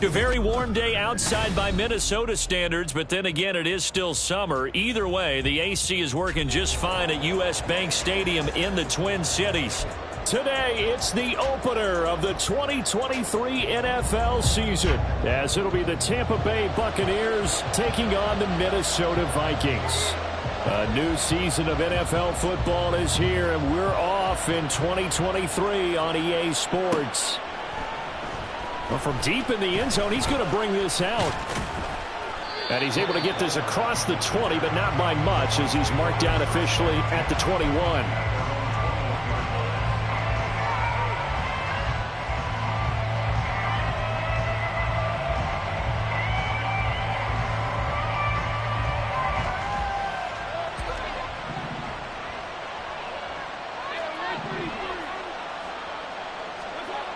A very warm day outside by Minnesota standards, but then again, it is still summer. Either way, the AC is working just fine at U.S. Bank Stadium in the Twin Cities. Today, it's the opener of the 2023 NFL season, as it'll be the Tampa Bay Buccaneers taking on the Minnesota Vikings. A new season of NFL football is here, and we're off in 2023 on EA Sports. Well, from deep in the end zone, he's going to bring this out. And he's able to get this across the 20, but not by much, as he's marked down officially at the 21.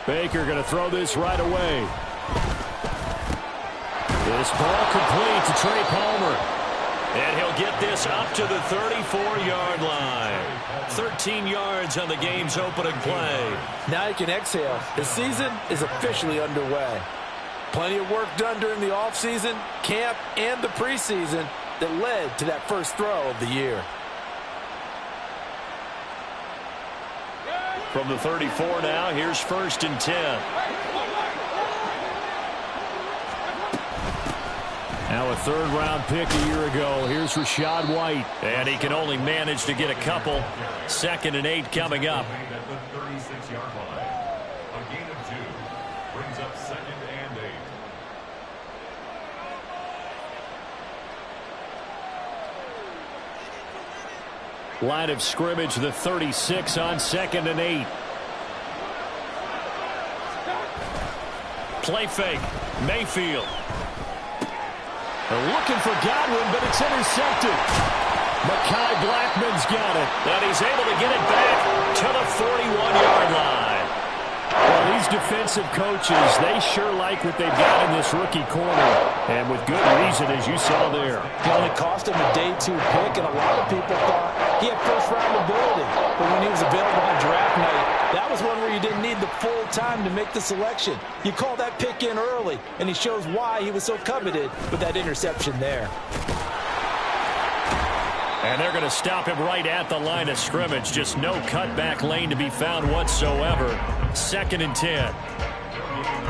Baker going to throw this right away. This ball complete to Trey Palmer. And he'll get this up to the 34-yard line. 13 yards on the game's opening play. Now you can exhale. The season is officially underway. Plenty of work done during the offseason, camp, and the preseason that led to that first throw of the year. From the 34 now, here's 1st and 10. Now a third-round pick a year ago. Here's Rachaad White. And he can only manage to get a couple. 2nd and 8 coming up. At the 36-yard line. A gain of 2 brings up 2nd and 8. Line of scrimmage, the 36 on 2nd and 8. Play fake. Mayfield. They're looking for Godwin, but it's intercepted. Mekhi Blackman's got it. And he's able to get it back to the 41-yard line. Well, these defensive coaches, they sure like what they've got in this rookie corner. And with good reason, as you saw there. It only cost him a day 2 pick, and a lot of people thought he had first-round ability. But when he was available on draft night, that was one where you didn't need the full time to make the selection. You call that pick in early, and he shows why he was so coveted with that interception there. And they're going to stop him right at the line of scrimmage. Just no cutback lane to be found whatsoever. 2nd and 10.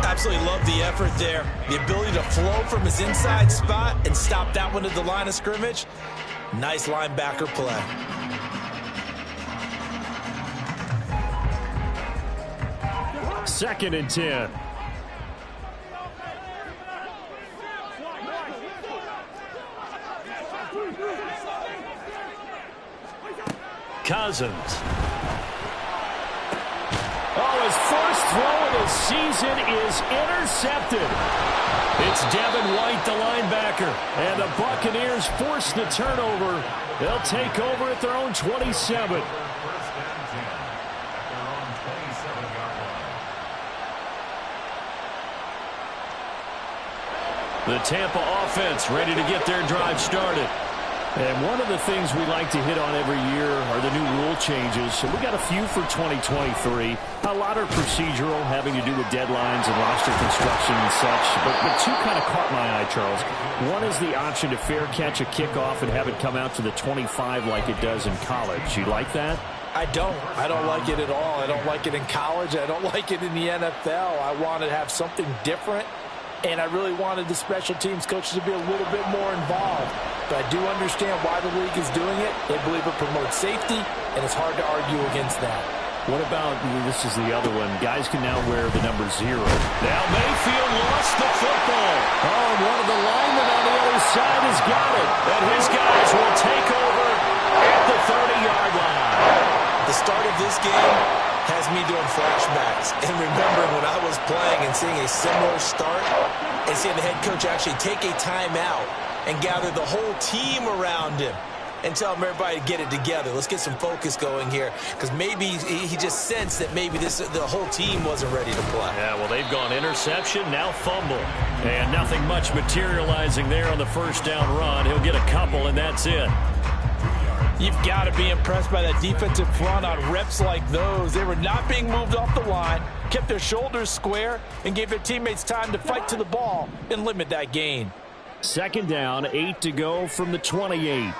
Absolutely love the effort there. The ability to flow from his inside spot and stop that one at the line of scrimmage. Nice linebacker play. Second and 10. Cousins. Oh, his first throw of the season is intercepted. It's Devin White, the linebacker. And the Buccaneers force the turnover. They'll take over at their own 27. The Tampa offense ready to get their drive started. And one of the things we like to hit on every year are the new rule changes. So we got a few for 2023. A lot are procedural, having to do with deadlines and roster construction and such. But 2 kind of caught my eye, Charles. One is the option to fair catch a kickoff and have it come out to the 25 like it does in college. You like that? I don't like it at all. I don't like it in college. I don't like it in the NFL. I want to have something different. And I really wanted the special teams coaches to be a little bit more involved. But I do understand why the league is doing it. They believe it promotes safety, and it's hard to argue against that. What about, this is the other one, guys can now wear the number 0. Now Mayfield lost the football. Oh, and one of the linemen on the other side has got it. And his guys will take over at the 30-yard line. The start of this game has me doing flashbacks and remembering when I was playing and seeing a similar start and seeing the head coach actually take a timeout and gather the whole team around him and tell him everybody to get it together. Let's get some focus going here, because maybe he just sensed that maybe the whole team wasn't ready to play. Yeah, well, they've gone interception, now fumble. And nothing much materializing there on the first down run. He'll get a couple, and that's it. You've got to be impressed by that defensive front on reps like those. They were not being moved off the line. kept their shoulders square, and gave their teammates time to fight to the ball and limit that gain. Second down, 8 to go from the 28.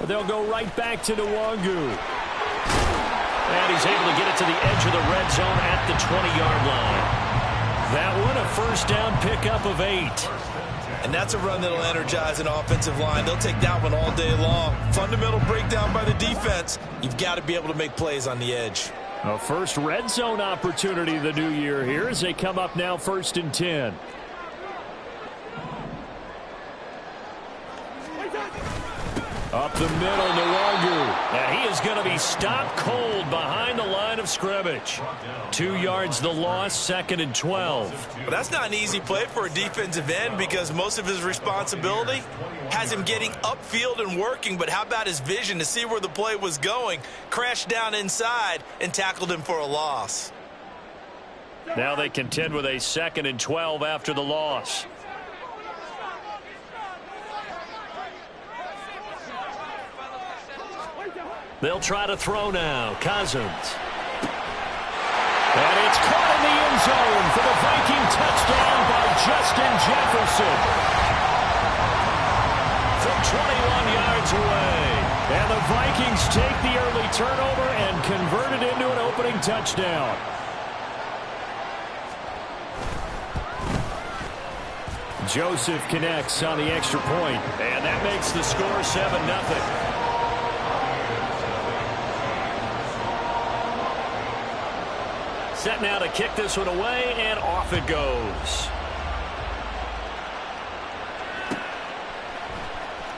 They'll go right back to Nwangu. And he's able to get it to the edge of the red zone at the 20-yard line. That one, a first down pickup of 8. And that's a run that'll energize an offensive line. They'll take that one all day long. Fundamental breakdown by the defense. You've got to be able to make plays on the edge. A first red zone opportunity the new year here as they come up now 1st and 10. Up the middle, Nwangu. And he is going to be stopped cold behind the line of scrimmage. 2 yards the loss, 2nd and 12. Well, that's not an easy play for a defensive end because most of his responsibility has him getting upfield and working. But how about his vision to see where the play was going? Crashed down inside and tackled him for a loss. Now they contend with a 2nd and 12 after the loss. They'll try to throw now. Cousins. And it's caught in the end zone for the Viking touchdown by Justin Jefferson. From 21 yards away. And the Vikings take the early turnover and convert it into an opening touchdown. Joseph connects on the extra point. And that makes the score 7-0. Set now to kick this one away, and off it goes.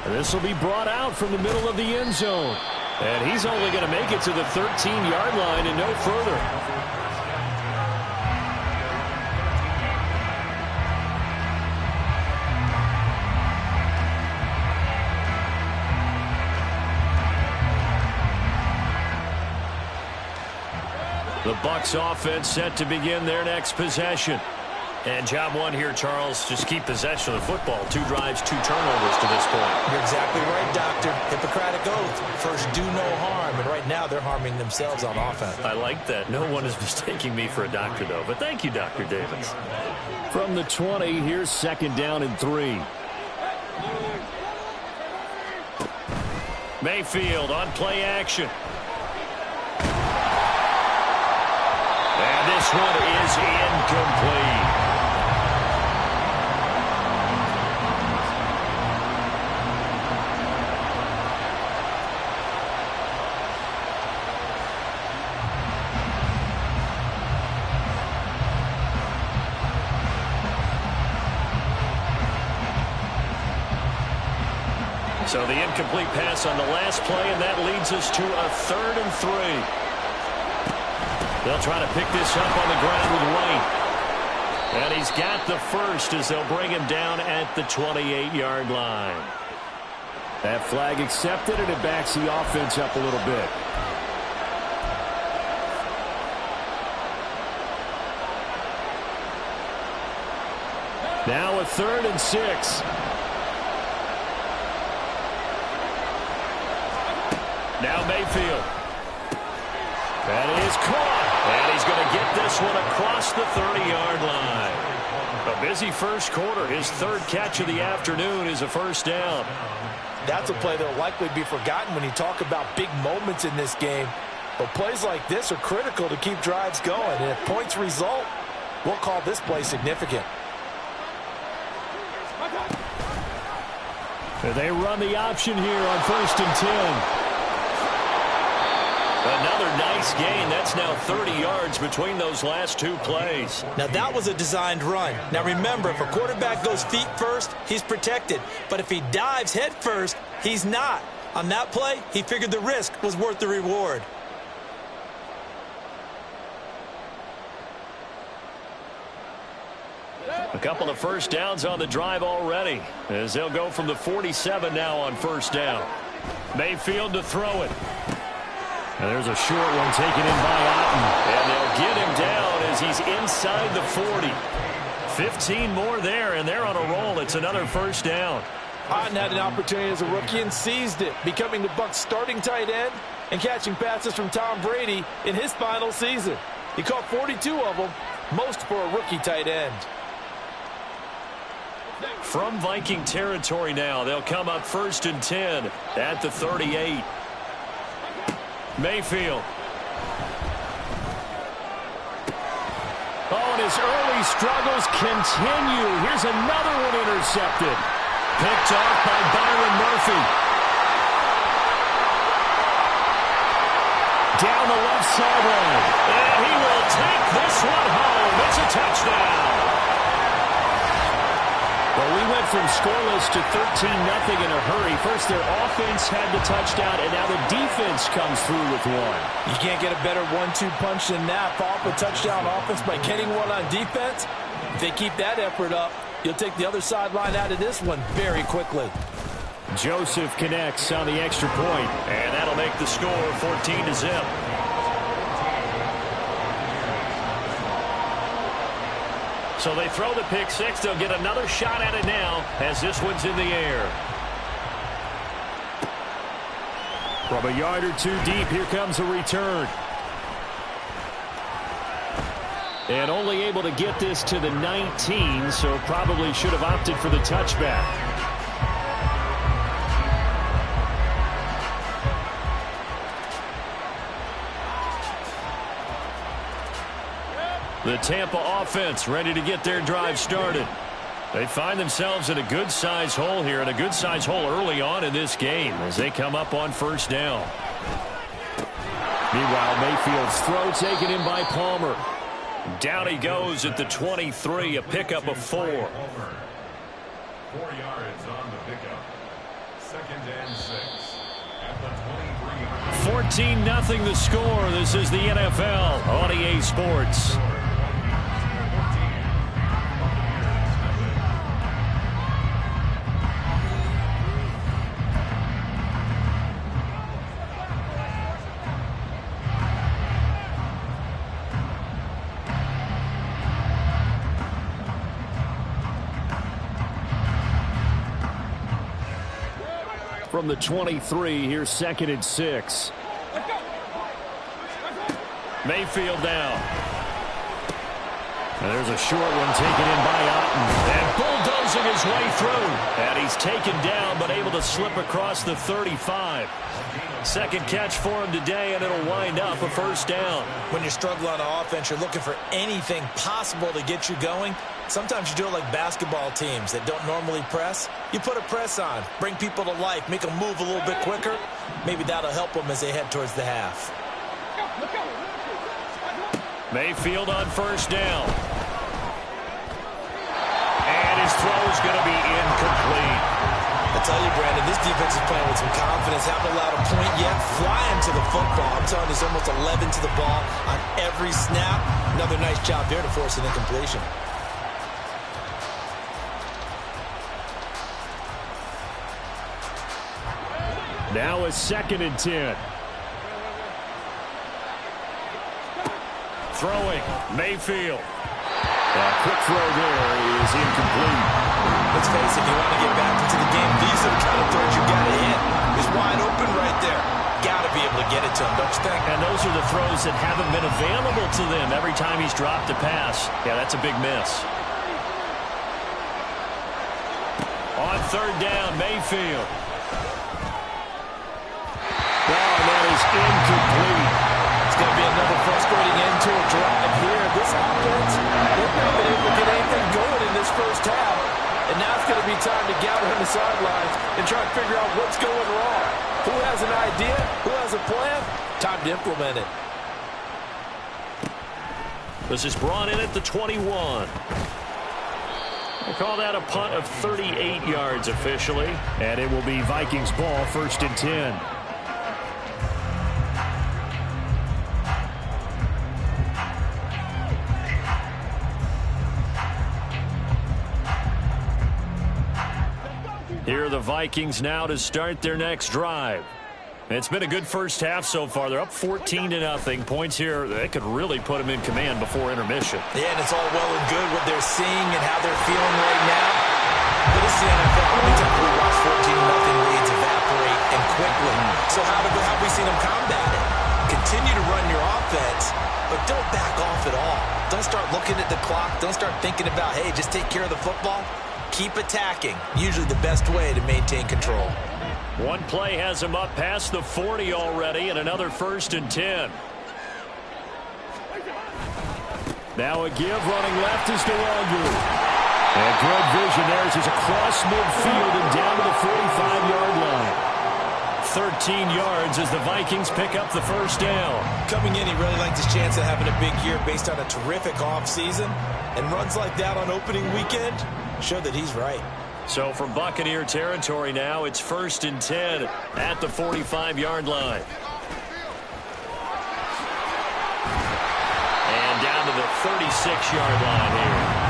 This will be brought out from the middle of the end zone. And he's only going to make it to the 13-yard line and no further. The Bucs offense set to begin their next possession. And job one here, Charles, just keep possession of the football. 2 drives, 2 turnovers to this point. You're exactly right, Doctor. Hippocratic oath. First, do no harm. And right now, they're harming themselves on offense. I like that. No one is mistaking me for a doctor, though. But thank you, Dr. Davis. From the 20, here's 2nd down and 3. Mayfield on play action. And this one is incomplete. So the incomplete pass on the last play, and that leads us to a 3rd and 3. They'll try to pick this up on the ground with White. And he's got the first as they'll bring him down at the 28-yard line. That flag accepted, and it backs the offense up a little bit. Now a 3rd and 6. Now Mayfield. That is caught. And he's going to get this one across the 30-yard line. A busy first quarter. His 3rd catch of the afternoon is a first down. That's a play that will likely be forgotten when you talk about big moments in this game. But plays like this are critical to keep drives going. And if points result, we'll call this play significant. They run the option here on 1st and 10. Another nice gain. That's now 30 yards between those last 2 plays. Now, that was a designed run. Now, remember, if a quarterback goes feet first, he's protected. But if he dives head first, he's not. On that play, he figured the risk was worth the reward. A couple of first downs on the drive already, as they'll go from the 47 now on 1st down. Mayfield to throw it. And there's a short one taken in by Otten. And they'll get him down as he's inside the 40. 15 more there, and they're on a roll. It's another first down. Otten had an opportunity as a rookie and seized it, becoming the Bucs' starting tight end and catching passes from Tom Brady in his final season. He caught 42 of them, most for a rookie tight end. From Viking territory now, they'll come up 1st and 10 at the 38. Mayfield. Oh, and his early struggles continue. Here's another one intercepted. Picked off by Byron Murphy. Down the left sideline. And he will take this one home. It's a touchdown. Well, we went from scoreless to 13-0 in a hurry. First, their offense had the touchdown, and now the defense comes through with one. You can't get a better 1-2 punch than that. Follow up a touchdown offense by getting one on defense. If they keep that effort up, you'll take the other sideline out of this one very quickly. Joseph connects on the extra point, and that'll make the score 14-0. So they throw the pick six. They'll get another shot at it now as this one's in the air. From a yard or two deep, here comes a return. And only able to get this to the 19, so probably should have opted for the touchback. The Tampa offense ready to get their drive started. They find themselves in a good-sized hole here, and a good-sized hole early on in this game as they come up on 1st down. Meanwhile, Mayfield's throw taken in by Palmer. Down he goes at the 23, a pickup of 4. 4 yards on the pickup. 2nd and 6 at the 23-yard. 14-0 the score. This is the NFL on EA Sports. From the 23, here's 2nd and 6. Mayfield down. And there's a short one taken in by Otten. And bulldozing his way through. And he's taken down, but able to slip across the 35. Second catch for him today, and it'll wind up a 1st down. When you struggle on offense, you're looking for anything possible to get you going. Sometimes you do it like basketball teams that don't normally press. You put a press on, bring people to life, make them move a little bit quicker. Maybe that'll help them as they head towards the half. Mayfield on 1st down. And his throw is going to be incomplete. I tell you, Brandon, this defense is playing with some confidence. Haven't allowed a point yet. Flying to the football. I'm telling you, there's almost 11 to the ball on every snap. Another nice job there to force an incompletion. Now a 2nd and 10. Throwing, Mayfield. A quick throw there is incomplete. Let's face it, if you want to get back into the game, these are the kind of throws you got to hit. He's wide open right there. Got to be able to get it to him, don't you think? And those are the throws that haven't been available to them every time he's dropped a pass. Yeah, that's a big miss. On 3rd down, Mayfield. Oh, that is incomplete. It's going to be another frustrating end to a drive here. This offense, they've not been able to get anything going in this 1st half. And now it's going to be time to gather on the sidelines and try to figure out what's going wrong. Who has an idea? Who has a plan? Time to implement it. This is brought in at the 21. They call that a punt of 38 yards officially. And it will be Vikings ball, 1st and 10. Here are the Vikings now to start their next drive. It's been a good 1st half so far. They're up 14-0. Points here, they could really put them in command before intermission. Yeah, and it's all well and good what they're seeing and how they're feeling right now. But this is the NFL. How many times have we watched 14-0 leads evaporate and quickly? So how have we seen them combat it? Continue to run your offense, but don't back off at all. Don't start looking at the clock. Don't start thinking about, hey, just take care of the football. Keep attacking. Usually the best way to maintain control. One play has him up past the 40 already, and another 1st and 10. Now a give running left is Nwangu. And good vision there as he's across midfield and down to the 45-yard line. 13 yards as the Vikings pick up the 1st down. Coming in, he really liked his chance of having a big year based on a terrific offseason. And runs like that on opening weekend show that he's right. So from Buccaneer territory now, it's 1st and 10 at the 45-yard line. And down to the 36-yard line here.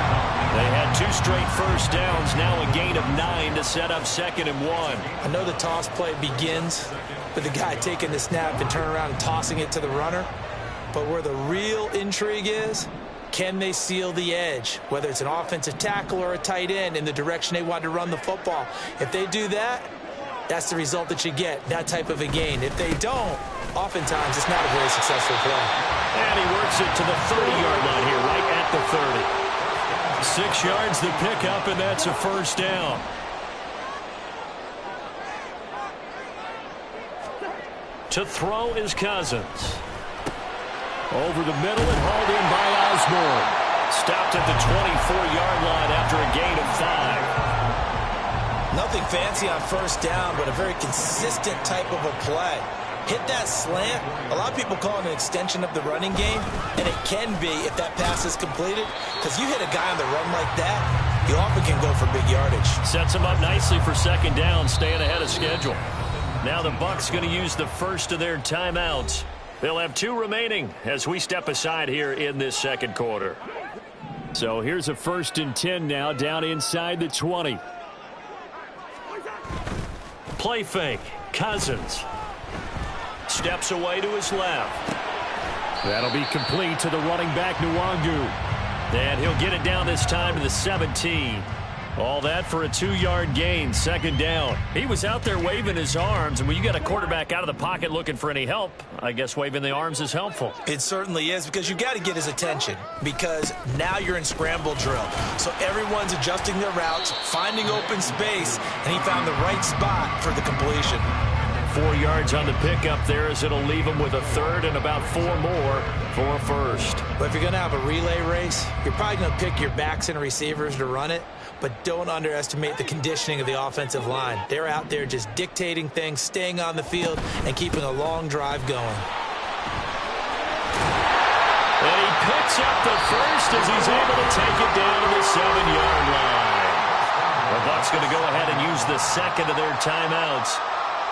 They had 2 straight 1st downs, now a gain of 9 to set up 2nd and 1. I know the toss play begins with the guy taking the snap and turning around and tossing it to the runner. But where the real intrigue is, can they seal the edge, whether it's an offensive tackle or a tight end, in the direction they want to run the football? If they do that, that's the result that you get, that type of a gain. If they don't, oftentimes it's not a very successful play. And he works it to the 30-yard line here, right at the 30. 6 yards the pickup, and that's a 1st down. To throw is Cousins. Over the middle and hauled in by Osborne. Stopped at the 24-yard line after a gain of 5. Nothing fancy on 1st down, but a very consistent type of a play. Hit that slant. A lot of people call it an extension of the running game, and it can be if that pass is completed, because you hit a guy on the run like that, you often can go for big yardage. Sets him up nicely for 2nd down, staying ahead of schedule. Now the Bucs going to use the first of their timeouts. They'll have 2 remaining as we step aside here in this 2nd quarter. So here's a 1st and 10 now, down inside the 20. Play fake. Cousins. Steps away to his left. That'll be complete to the running back, Nwangu. And he'll get it down this time to the 17. All that for a 2-yard gain, 2nd down. He was out there waving his arms, and when you got a quarterback out of the pocket looking for any help, I guess waving the arms is helpful. It certainly is, because you got to get his attention, because now you're in scramble drill. So everyone's adjusting their routes, finding open space, and he found the right spot for the completion. 4 yards on the pickup there as it'll leave him with a 3rd and about 4 more for a 1st. But if you're going to have a relay race, you're probably going to pick your backs and receivers to run it, but don't underestimate the conditioning of the offensive line. They're out there just dictating things, staying on the field, and keeping a long drive going. And he picks up the 1st as he's able to take it down to the 7-yard line. The Bucs going to go ahead and use the 2nd of their timeouts.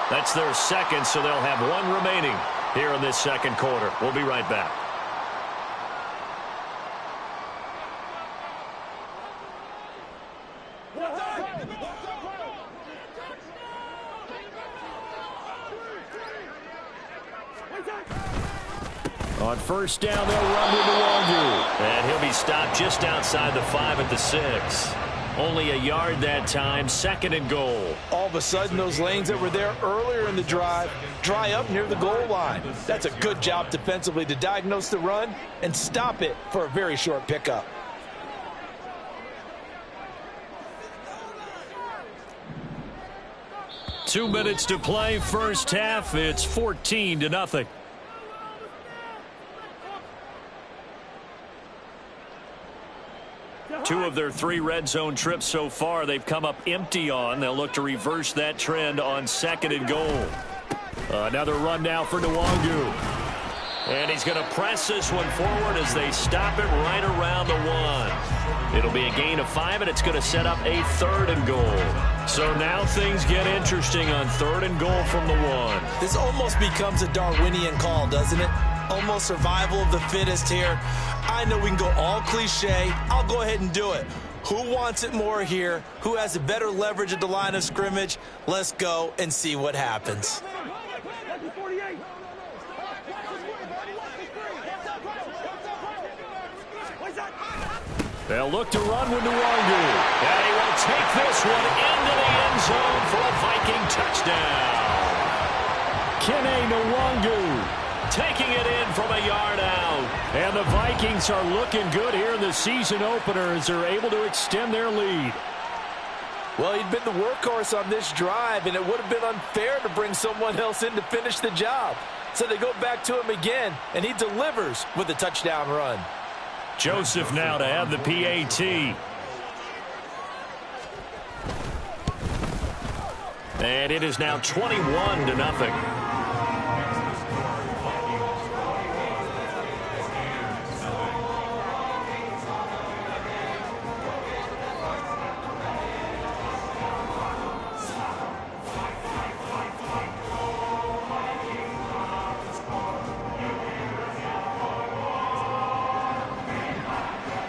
That's their 2nd, so they'll have 1 remaining here in this 2nd quarter. We'll be right back. On 1st down, they'll run with Nwangu. And he'll be stopped just outside the 5 at the 6. Only a yard that time, 2nd and goal. All of a sudden, those lanes that were there earlier in the drive dry up near the goal line. That's a good job defensively to diagnose the run and stop it for a very short pickup. Two minutes to play, 1st half. It's 14-0. Two of their 3 red zone trips so far, they've come up empty on. They'll look to reverse that trend on 2nd and goal. Another run now for Nwangu. And he's going to press this one forward as they stop it right around the 1. It'll be a gain of 5, and it's going to set up a 3rd and goal. So now things get interesting on 3rd and goal from the 1. This almost becomes a Darwinian call, doesn't it? Almost survival of the fittest here. I know we can go all cliche. I'll go ahead and do it. Who wants it more here? Who has a better leverage at the line of scrimmage? Let's go and see what happens. They'll look to run with Nwangu. And he will take this one into the end zone for a Viking touchdown. Kene Nwangu taking it in from a yard out. And the Vikings are looking good here in the season opener as they're able to extend their lead. Well, he'd been the workhorse on this drive, and it would have been unfair to bring someone else in to finish the job. So they go back to him again, and he delivers with a touchdown run. Joseph now to have the PAT. And it is now 21-0.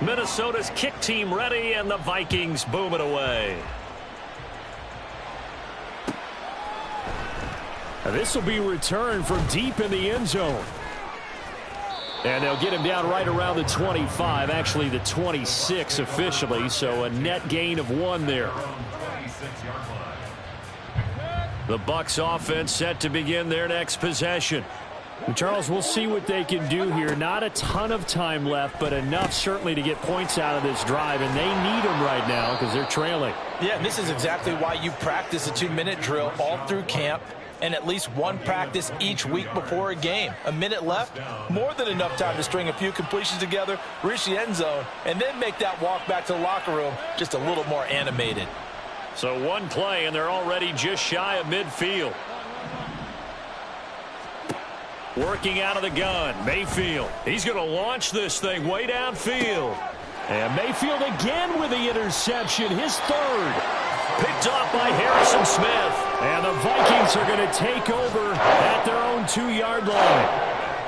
Minnesota's kick team ready, and the Vikings boom it away. This will be returned from deep in the end zone. And they'll get him down right around the 25, actually the 26 officially, so a net gain of 1 there. The Bucs offense set to begin their next possession. And Charles, we'll see what they can do here. Not a ton of time left, but enough certainly to get points out of this drive, and they need them right now because they're trailing. Yeah, and this is exactly why you practice a 2-minute drill all through camp and at least one practice each week before a game. A minute left, more than enough time to string a few completions together, reach the end zone, and then make that walk back to the locker room just a little more animated. So one play, and they're already just shy of midfield. Working out of the gun, Mayfield. He's going to launch this thing way downfield. And Mayfield again with the interception, his third. Picked off by Harrison Smith. And the Vikings are going to take over at their own 2-yard line.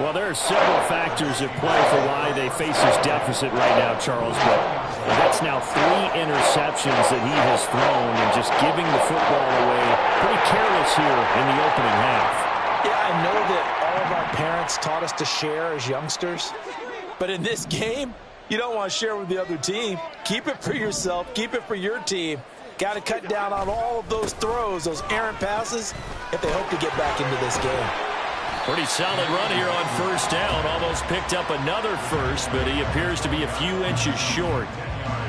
Well, there are several factors at play for why they face this deficit right now, Charles. But that's now 3 interceptions that he has thrown and just giving the football away. Pretty careless here in the opening half. Yeah, I know that all of our parents taught us to share as youngsters. But in this game, you don't want to share with the other team. Keep it for yourself. Keep it for your team. Got to cut down on all of those throws, those errant passes, if they hope to get back into this game. Pretty solid run here on first down. Almost picked up another first, but he appears to be a few inches short.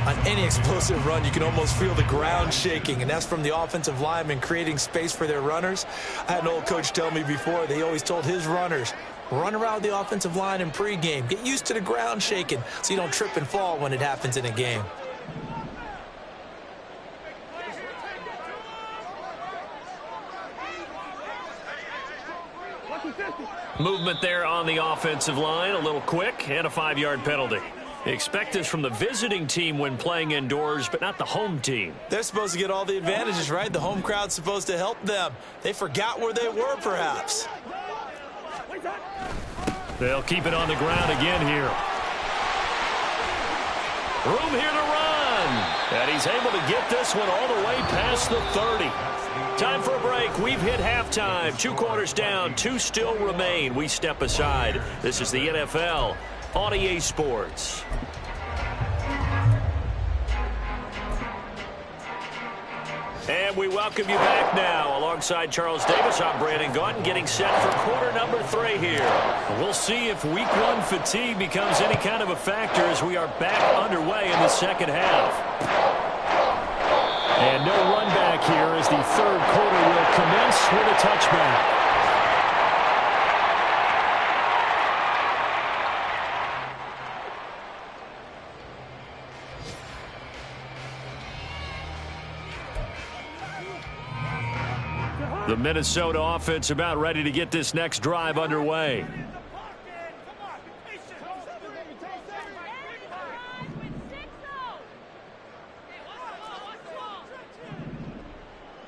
On any explosive run, you can almost feel the ground shaking, and that's from the offensive linemen creating space for their runners. I had an old coach tell me before, they always told his runners, run around the offensive line in pregame. Get used to the ground shaking so you don't trip and fall when it happens in a game. Movement there on the offensive line, a little quick, and a 5-yard penalty. Expect this from the visiting team when playing indoors, but not the home team. They're supposed to get all the advantages, right? The home crowd's supposed to help them. They forgot where they were, perhaps. They'll keep it on the ground again here. Room here to run. And he's able to get this one all the way past the 30. Time for a break. We've hit halftime. 2 quarters down. 2 still remain. We step aside. This is the NFL on EA Sports. And we welcome you back now. Alongside Charles Davis, I'm Brandon Gaudin, getting set for quarter number 3 here. We'll see if week 1 fatigue becomes any kind of a factor as we are back underway in the second half. And no run back here as the third quarter will commence with a touchback. The Minnesota offense about ready to get this next drive underway.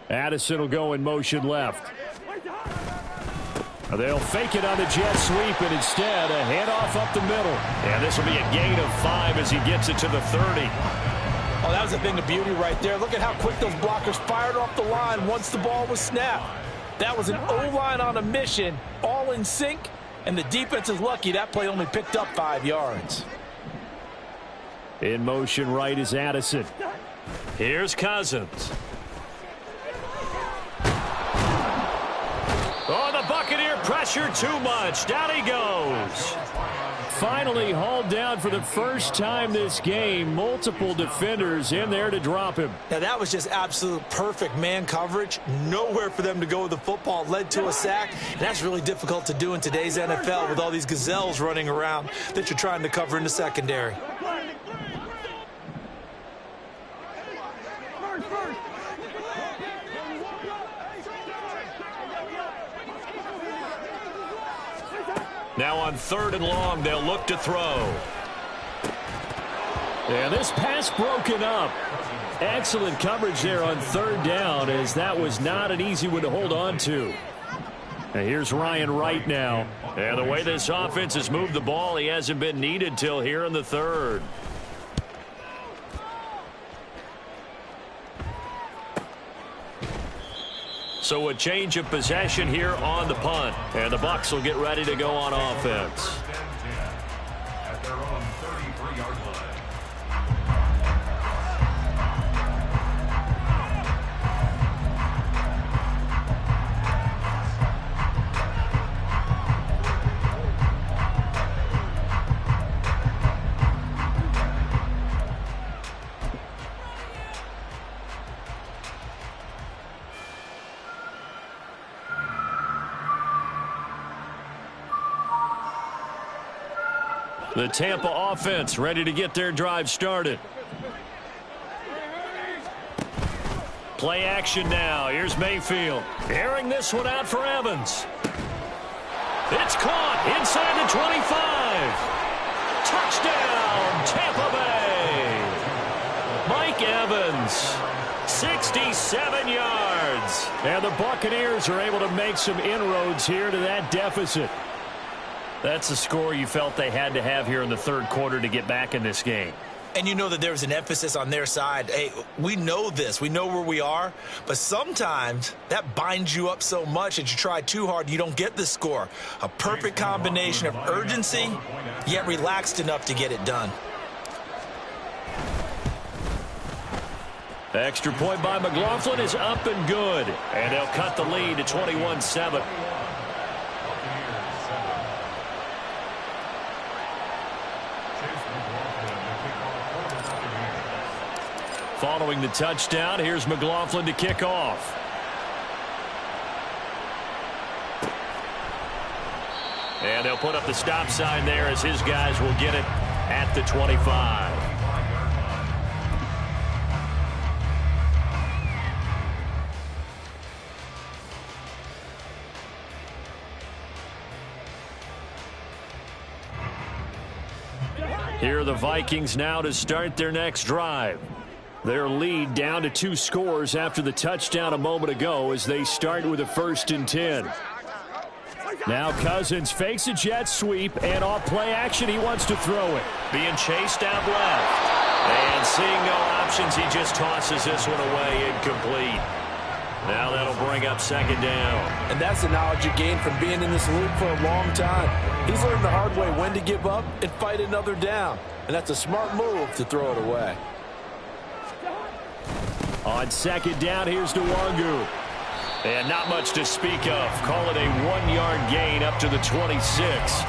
Addison will go in motion left. They'll fake it on the jet sweep, and instead a handoff up the middle. And this will be a gain of 5 as he gets it to the 30. Oh, that was a thing of beauty right there. Look at how quick those blockers fired off the line once the ball was snapped. That was an O-line on a mission, all in sync, and the defense is lucky that play only picked up 5 yards. In motion right is Addison. Here's Cousins. Oh, the Buccaneer pressure too much. Down he goes. Finally hauled down for the first time this game. Multiple defenders in there to drop him. Now, that was just absolute perfect man coverage. Nowhere for them to go with the football. Led to a sack. And that's really difficult to do in today's NFL with all these gazelles running around that you're trying to cover in the secondary. Now on 3rd and long, they'll look to throw. And this pass broken up. Excellent coverage there on 3rd down, as that was not an easy one to hold on to. And here's Ryan Wright now. And the way this offense has moved the ball, he hasn't been needed till here in the 3rd. So a change of possession here on the punt. And the Bucs will get ready to go on offense. At their own 33-yard line. The Tampa offense ready to get their drive started. Play action now. Here's Mayfield. Airing this one out for Evans. It's caught inside the 25. Touchdown, Tampa Bay. Mike Evans, 67 yards. And the Buccaneers are able to make some inroads here to that deficit. That's the score you felt they had to have here in the 3rd quarter to get back in this game. And you know that there's an emphasis on their side. Hey, we know this. We know where we are. But sometimes that binds you up so much that you try too hard, you don't get the score. A perfect combination of urgency, yet relaxed enough to get it done. Extra point by McLaughlin is up and good. And they'll cut the lead to 21-7. Following the touchdown, here's McLaughlin to kick off. And they'll put up the stop sign there as his guys will get it at the 25. Here are the Vikings now to start their next drive. Their lead down to 2 scores after the touchdown a moment ago as they start with a 1st and 10. Now Cousins fakes a jet sweep, and off play action, he wants to throw it. Being chased out left. And seeing no options, he just tosses this one away incomplete. Now that'll bring up 2nd down. And that's the knowledge you gain from being in this league for a long time. He's learned the hard way when to give up and fight another down. And that's a smart move to throw it away. On 2nd down, here's Nwangu. And not much to speak of. Call it a 1-yard gain up to the 26.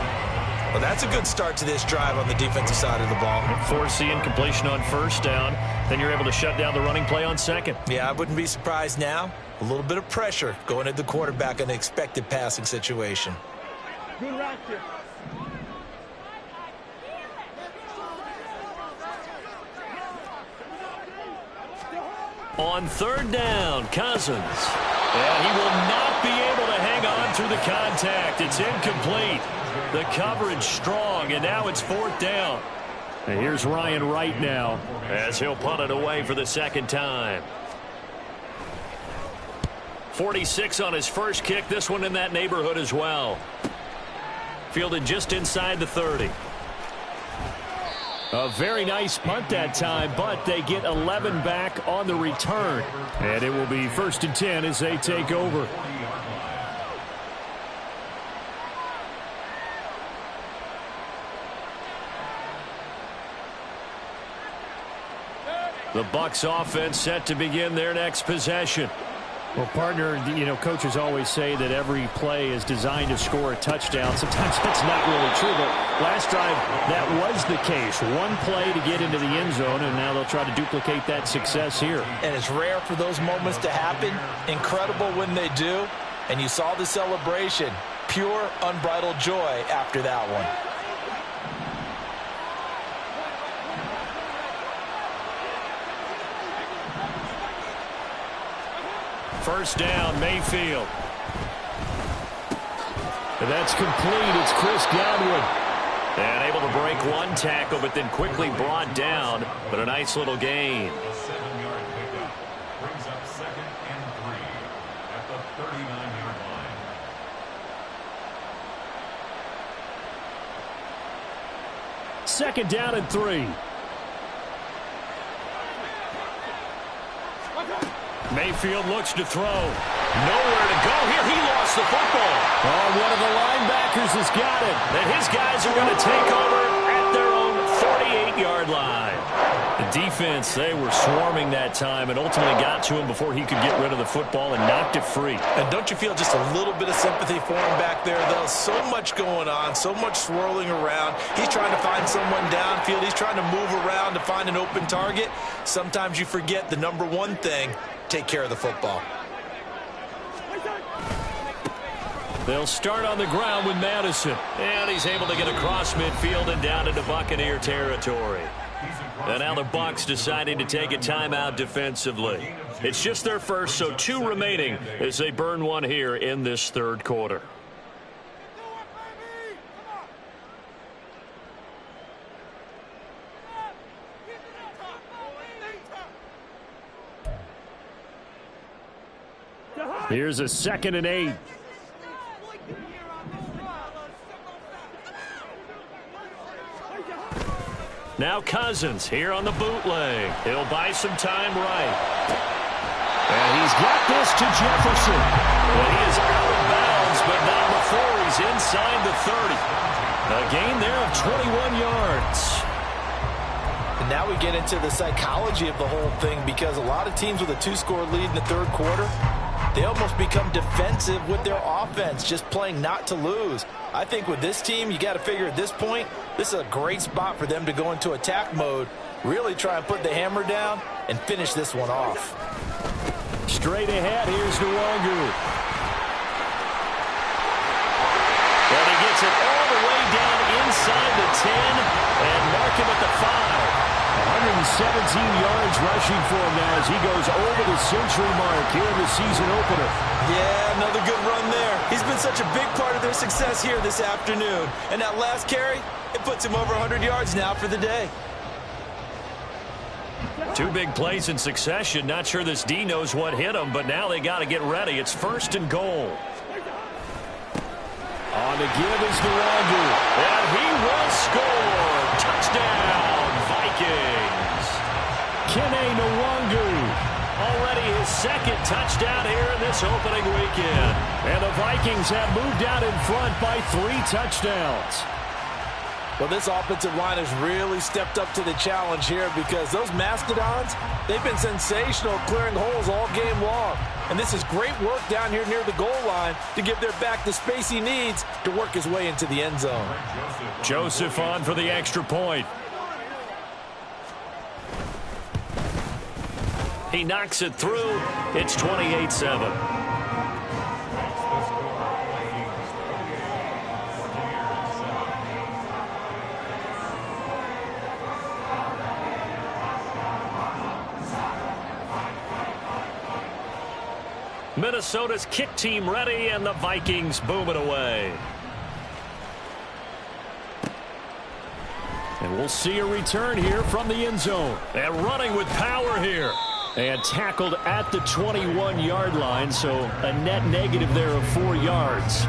Well, that's a good start to this drive on the defensive side of the ball. Force the incompletion on 1st down. Then you're able to shut down the running play on 2nd. Yeah, I wouldn't be surprised now. A little bit of pressure going at the quarterback in an expected passing situation. Good rock here. On 3rd down, Cousins. And he will not be able to hang on through the contact. It's incomplete. The coverage strong, and now it's 4th down. And here's Ryan Wright now as he'll punt it away for the 2nd time. 46 on his first kick. This one in that neighborhood as well. Fielded just inside the 30. A very nice punt that time, but they get 11 back on the return. And it will be 1st and 10 as they take over. The Bucs offense set to begin their next possession. Well, partner, coaches always say that every play is designed to score a touchdown. Sometimes that's not really true, but last drive, that was the case. One play to get into the end zone, and now they'll try to duplicate that success here. And it's rare for those moments to happen. Incredible when they do. And you saw the celebration. Pure, unbridled joy after that one. First down, Mayfield. And that's complete. It's Chris Godwin. And able to break one tackle, but then quickly brought down. But a nice little gain. A 7-yard pickup brings up 2nd and 3 at the 39-yard line. Second down and 3. Mayfield looks to throw. Nowhere to go here. He lost the football. Oh, one of the linebackers has got it. And his guys are going to take over at their own 48-yard line. The defense, they were swarming that time and ultimately got to him before he could get rid of the football and knocked it free. And don't you feel just a little bit of sympathy for him back there, though? So much going on, so much swirling around. He's trying to find someone downfield. He's trying to move around to find an open target. Sometimes you forget the number one thing: take care of the football. They'll start on the ground with Madison. And he's able to get across midfield and down into Buccaneer territory. And now the Bucs deciding to take a timeout defensively. It's just their first, so 2 remaining as they burn one here in this third quarter. Here's a 2nd and 8. Now Cousins here on the bootleg. He'll buy some time right. And he's got this to Jefferson. Well, he is out of bounds, but not before he's inside the 30. A gain there of 21 yards. And now we get into the psychology of the whole thing, because a lot of teams with a 2-score lead in the third quarter, they almost become defensive with their offense, just playing not to lose. I think with this team, you got to figure at this point, this is a great spot for them to go into attack mode, really try and put the hammer down and finish this one off. Straight ahead, here's Nwangu. And he gets it all the way down inside the 10 and mark him at the 5. 117 yards rushing for him now as he goes over the century mark here in the season opener. Yeah, another good run there. He's been such a big part of their success here this afternoon. And that last carry, it puts him over 100 yards now for the day. 2 big plays in succession. Not sure this D knows what hit him, but now they got to get ready. It's 1st and goal. On the give is Nwangu. And he will score. Touchdown, Vikings. Kene Nwangu. Already his 2nd touchdown here in this opening weekend. And the Vikings have moved out in front by 3 touchdowns. Well, this offensive line has really stepped up to the challenge here, because those Mastodons, they've been sensational clearing holes all game long. And this is great work down here near the goal line to give their back the space he needs to work his way into the end zone. Joseph on for the extra point. He knocks it through. It's 28-7. Minnesota's kick team ready, and the Vikings booming away. And we'll see a return here from the end zone. And running with power here. And tackled at the 21-yard line, so a net negative there of 4 yards.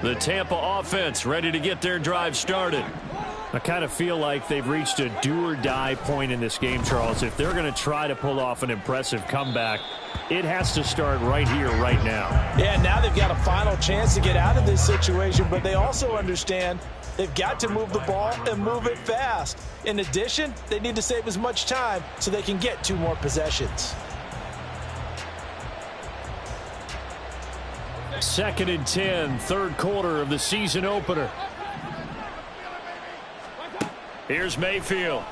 The Tampa offense ready to get their drive started. I kind of feel like they've reached a do-or-die point in this game, Charles. If they're going to try to pull off an impressive comeback, it has to start right here, right now. Yeah, now they've got a final chance to get out of this situation, but they also understand they've got to move the ball and move it fast. In addition, they need to save as much time so they can get 2 more possessions. 2nd and 10, third quarter of the season opener. Here's Mayfield.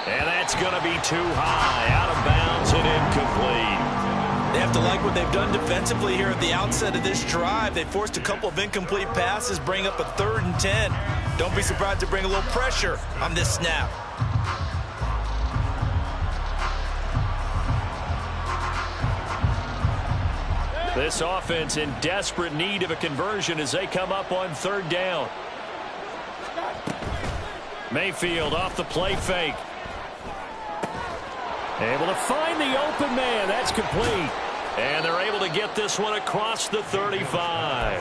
And that's going to be too high, out of bounds and incomplete. They have to like what they've done defensively here at the outset of this drive. They forced a couple of incomplete passes, bring up a 3rd and 10. Don't be surprised to bring a little pressure on this snap. This offense in desperate need of a conversion as they come up on 3rd down. Mayfield off the play fake. Able to find the open man. That's complete. And they're able to get this one across the 35.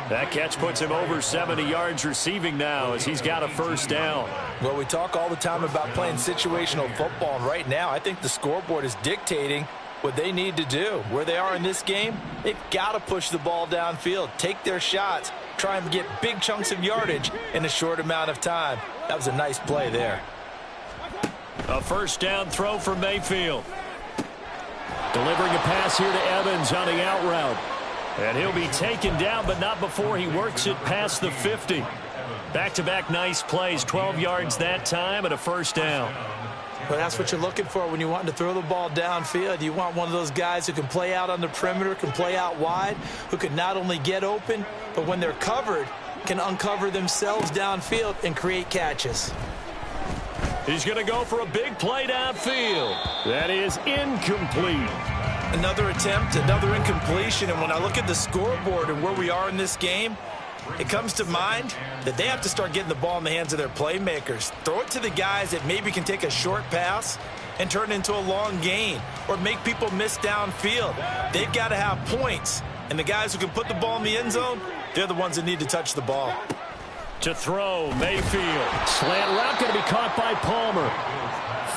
That catch puts him over 70 yards receiving now as he's got a 1st down. Well, we talk all the time about playing situational football, and right now I think the scoreboard is dictating what they need to do. Where they are in this game, they've got to push the ball downfield, take their shots, try and get big chunks of yardage in a short amount of time. That was a nice play there. A 1st down throw for Mayfield. Delivering a pass here to Evans on the out route. And he'll be taken down, but not before he works it past the 50. Back-to-back nice plays, 12 yards that time and a 1st down. Well, that's what you're looking for when you want to throw the ball downfield. You want one of those guys who can play out on the perimeter, can play out wide, who can not only get open, but when they're covered, can uncover themselves downfield and create catches. He's going to go for a big play downfield. That is incomplete. Another attempt, another incompletion, and when I look at the scoreboard and where we are in this game, it comes to mind that they have to start getting the ball in the hands of their playmakers. Throw it to the guys that maybe can take a short pass and turn it into a long gain or make people miss downfield. They've got to have points, and the guys who can put the ball in the end zone, they're the ones that need to touch the ball. To throw, Mayfield. Slant route going to be caught by Palmer.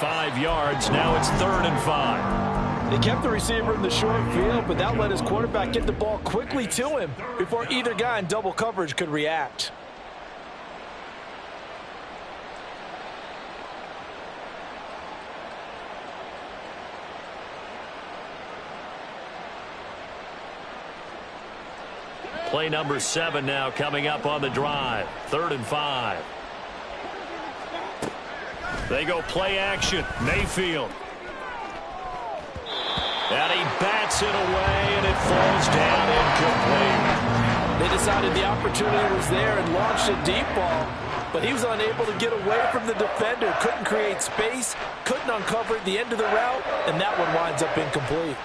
5 yards, now it's 3rd and 5. They kept the receiver in the short field, but that let his quarterback get the ball quickly to him before either guy in double coverage could react. Play number 7 now coming up on the drive. 3rd and 5. They go play action. Mayfield. And he bats it away, and it falls down incomplete. They decided the opportunity was there and launched a deep ball, but he was unable to get away from the defender. Couldn't create space, couldn't uncover the end of the route, and that one winds up incomplete.